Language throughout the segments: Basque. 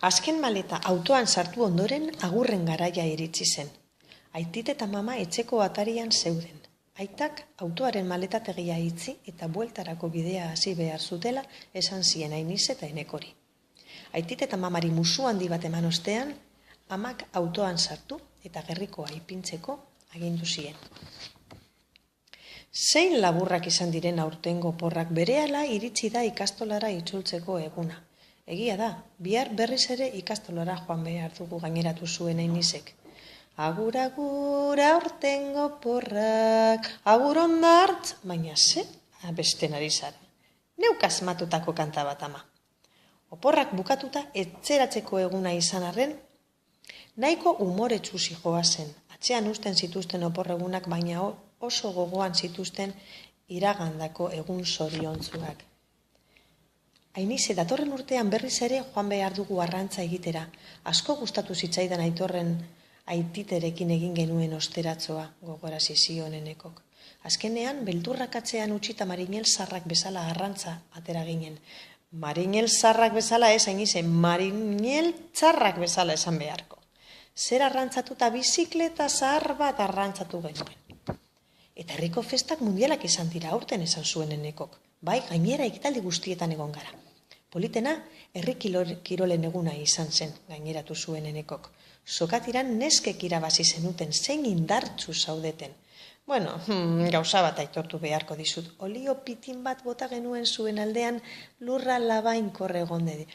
Azken maleta autoan sartu ondoren agurren garaia iritsi zen. Aitit eta mama etxeko atarian zeuden. Aitak autoaren maletategia itzi eta bueltarako bidea hasi behar zutela esan zien Ainiz eta Enekori. Aitit eta mamari musu handi bat eman ostean, amak autoan sartu eta gerrikoa ipintzeko agindu zien. Zein laburrak izan diren aurtengo oporrak berehala iritsi da ikastolara itzultzeko eguna. Egia da, bihar berriz ere ikastolara joan behar dugu gaineratu zuen Ainizek. Agur, agur, aurtengo oporrak, agur ondartz, baina ze abesten ari zara. Neuk asmatutako kanta bat ama. Oporrak bukatuta etzeratzeko eguna izan arren, nahiko umoretsu zijoa zen. Atzean uzten zituzten oporregunak, baina oso gogoan zituzten iragandako egun zoriontzuak. Ainize, datorren urtean berriz ere joan behar dugu arrantza egitera. Asko gustatu zitzaidan Aitorren Aititerekin egin genuen osteratzoa, gogorasi zion Enekok. Azkenean, beldurrak atzean utzita marinel zarrak bezala arrantza atera ginen. Marinel zarrak bezala ez, Ainize, marinel txarrak bezala esan beharko. Zer arrantzatuta bizikleta zahar bat arrantzatu genuen. Eta herriko festak mundialak izan dira aurten esan zuen Enekok. Bai, gainera ekitaldi guztietan egon gara. Politena, herri kirolen eguna izan zen, gaineratu zuen Enekok. Sokatiran neskek irabazi zenuten, zein indartsu zaudeten. Bueno, gauza bat aitortu beharko dizut. Olio pitin bat bota genuen zuen aldean lurra labainkorre egonde.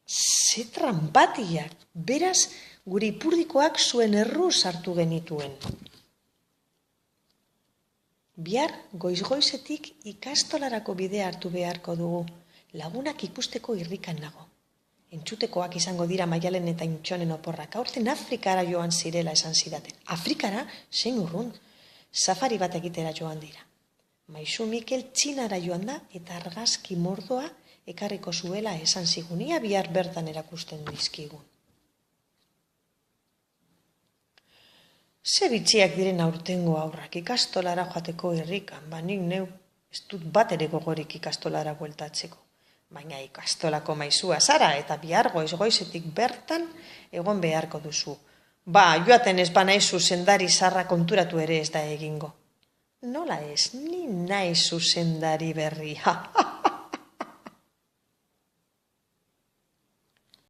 Ze trampatiak, beraz, guri ipurdikoak zuen erru sartu genituen. Bihar, goiz-goizetik ikastolarako bidea hartu beharko dugu. Lagunak ikusteko irrikan nago. Entzutekoak izango dira Maialen eta Intxonen oporrak. Aurten Afrikara joan zirela esan zidaten. Afrikara, zein urrun, safari bat egitera joan dira. Maisu Mikel Txinara joan da eta argazki mordoa ekarriko zuela esan zigunia bihar bertan erakusten dizkigun. Ze bitxiak diren aurtengo aurrak ikastolara joateko irrikan, nik neu ez dut bat ere gogorik ikastolara bueltatzeko. Baina ikastolako maizua zara eta bihar goiz-goizetik bertan egon beharko duzu. Joaten ez banaiz zuzendari zarra konturatu ere ez da egingo. Nola ez, ni naiz zuzendari berri.